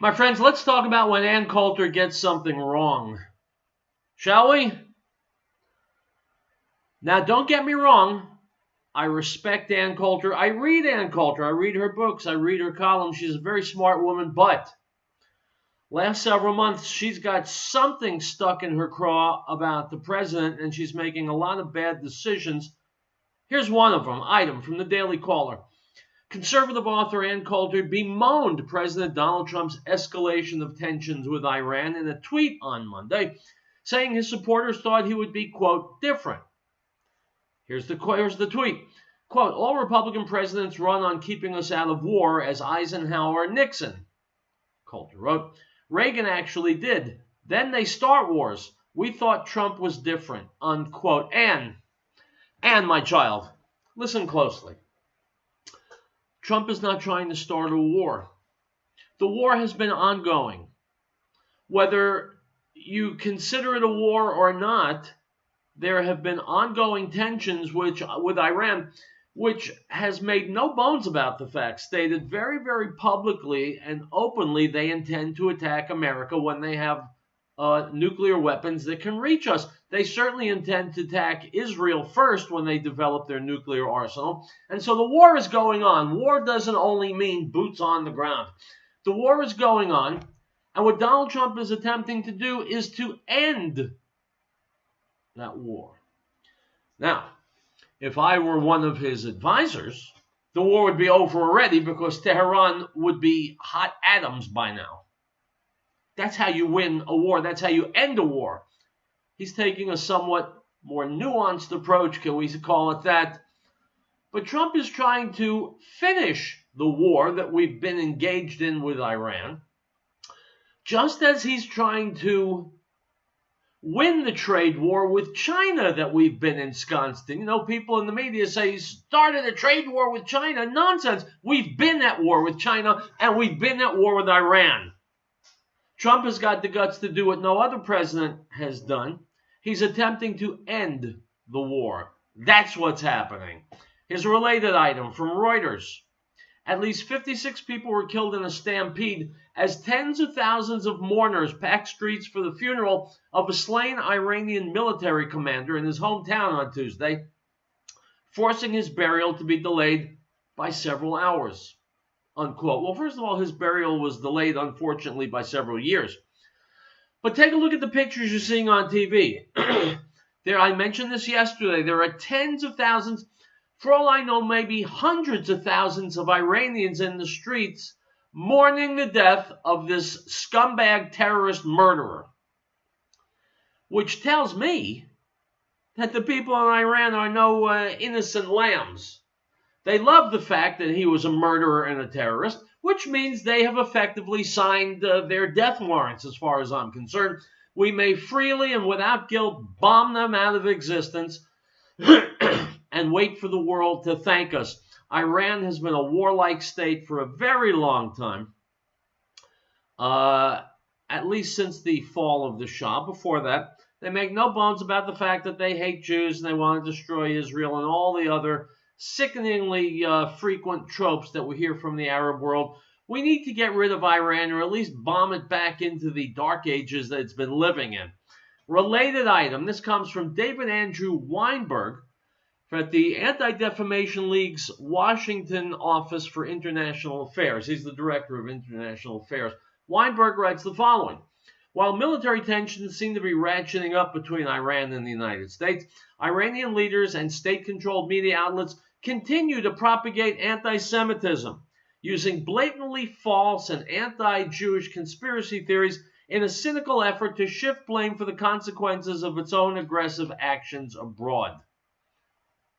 My friends, let's talk about when Ann Coulter gets something wrong. Shall we? Now, don't get me wrong. I respect Ann Coulter. I read Ann Coulter. I read her books. I read her columns. She's a very smart woman, but last several months, she's got something stuck in her craw about the president, and she's making a lot of bad decisions. Here's one of them, item from the Daily Caller. Conservative author Ann Coulter bemoaned President Donald Trump's escalation of tensions with Iran in a tweet on Monday, saying his supporters thought he would be, quote, different. Here's the tweet. Quote, all Republican presidents run on keeping us out of war as Eisenhower and Nixon. Coulter wrote, Reagan actually did. Then they start wars. We thought Trump was different, unquote. Ann, my child, listen closely. Trump is not trying to start a war. The war has been ongoing. Whether you consider it a war or not, there have been ongoing tensions with Iran, which has made no bones about the fact, stated very, very publicly and openly they intend to attack America when they have nuclear weapons that can reach us. They certainly intend to attack Israel first when they develop their nuclear arsenal. And so the war is going on. War doesn't only mean boots on the ground. The war is going on. And what Donald Trump is attempting to do is to end that war. Now, if I were one of his advisors, the war would be over already because Tehran would be hot atoms by now. That's how you win a war. That's how you end a war. He's taking a somewhat more nuanced approach, can we call it that? But Trump is trying to finish the war that we've been engaged in with Iran, just as he's trying to win the trade war with China that we've been ensconced in. You know, people in the media say he started a trade war with China. Nonsense. We've been at war with China, and we've been at war with Iran. Trump has got the guts to do what no other president has done. He's attempting to end the war. That's what's happening. Here's a related item from Reuters. At least 56 people were killed in a stampede as tens of thousands of mourners packed streets for the funeral of a slain Iranian military commander in his hometown on Tuesday, forcing his burial to be delayed by several hours, unquote. Well, first of all, his burial was delayed, unfortunately, by several years. But take a look at the pictures you're seeing on TV. I mentioned this yesterday. There are tens of thousands, for all I know, maybe hundreds of thousands of Iranians in the streets mourning the death of this scumbag terrorist murderer, which tells me that the people in Iran are no innocent lambs. They love the fact that he was a murderer and a terrorist, which means they have effectively signed their death warrants, as far as I'm concerned. We may freely and without guilt bomb them out of existence and wait for the world to thank us. Iran has been a warlike state for a very long time, at least since the fall of the Shah. Before that, they make no bones about the fact that they hate Jews and they want to destroy Israel and all the other sickeningly frequent tropes that we hear from the Arab world. We need to get rid of Iran, or at least bomb it back into the dark ages that it's been living in. Related item, this comes from David Andrew Weinberg at the Anti-Defamation League's Washington Office for International Affairs. He's the director of International Affairs. Weinberg writes the following. While military tensions seem to be ratcheting up between Iran and the United States, Iranian leaders and state-controlled media outlets continue to propagate anti-Semitism, using blatantly false and anti-Jewish conspiracy theories in a cynical effort to shift blame for the consequences of its own aggressive actions abroad.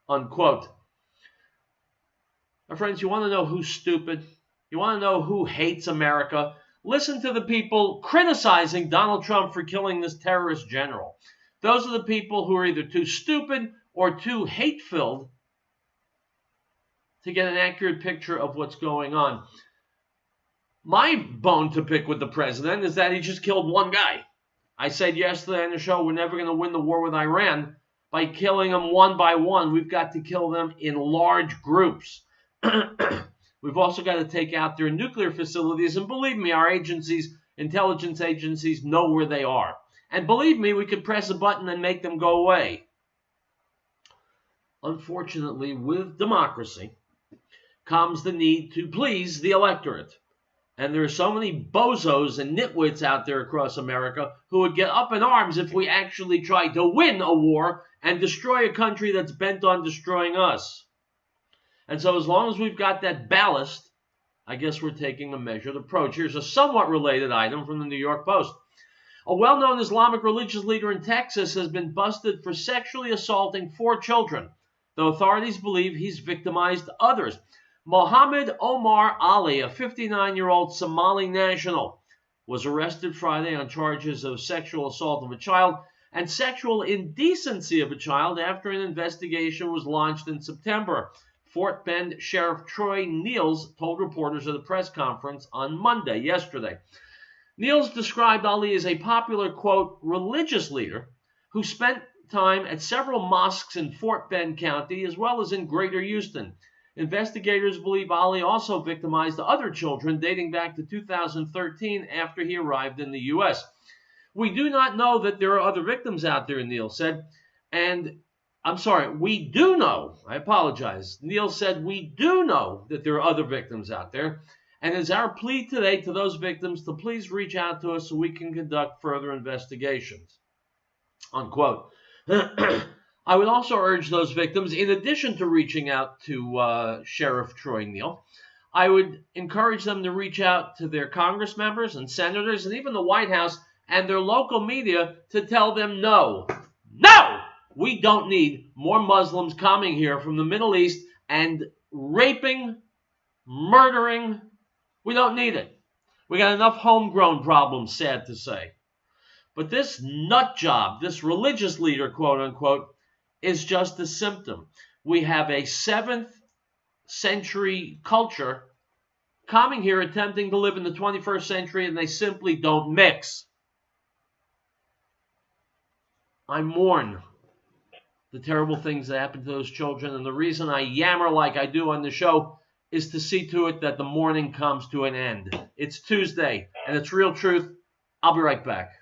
Unquote. My friends, you want to know who's stupid? You want to know who hates America? Listen to the people criticizing Donald Trump for killing this terrorist general. Those are the people who are either too stupid or too hate-filled to get an accurate picture of what's going on. My bone to pick with the president is that he just killed one guy. I said yesterday on the show, we're never going to win the war with Iran by killing them one by one. We've got to kill them in large groups. We've also got to take out their nuclear facilities. And believe me, our agencies, intelligence agencies, know where they are. And believe me, we could press a button and make them go away. Unfortunately, with democracy comes the need to please the electorate. And there are so many bozos and nitwits out there across America who would get up in arms if we actually tried to win a war and destroy a country that's bent on destroying us. And so as long as we've got that ballast, I guess we're taking a measured approach. Here's a somewhat related item from the New York Post. A well-known Islamic religious leader in Texas has been busted for sexually assaulting 4 children, though authorities believe he's victimized others. Mohammed Omar Ali, a 59-year-old Somali national, was arrested Friday on charges of sexual assault of a child and sexual indecency of a child after an investigation was launched in September. Fort Bend Sheriff Troy Niels told reporters at a press conference on Monday, yesterday. Niels described Ali as a popular, quote, religious leader who spent time at several mosques in Fort Bend County as well as in Greater Houston. Investigators believe Ali also victimized other children dating back to 2013 after he arrived in the U.S. We do not know that there are other victims out there, Neil said. We do know, I apologize. Neil said, we do know that there are other victims out there. And it's our plea today to those victims to please reach out to us so we can conduct further investigations. Unquote. I would also urge those victims, in addition to reaching out to Sheriff Troy Neal, I would encourage them to reach out to their Congress members and senators and even the White House and their local media to tell them no, we don't need more Muslims coming here from the Middle East and raping, murdering. We don't need it. We got enough homegrown problems, sad to say. But this nut job, this religious leader, quote unquote, is just a symptom. We have a 7th century culture coming here attempting to live in the 21st century, and they simply don't mix. I mourn the terrible things that happen to those children, and the reason I yammer like I do on the show is to see to it that the mourning comes to an end. It's Tuesday, and it's Real Truth. I'll be right back.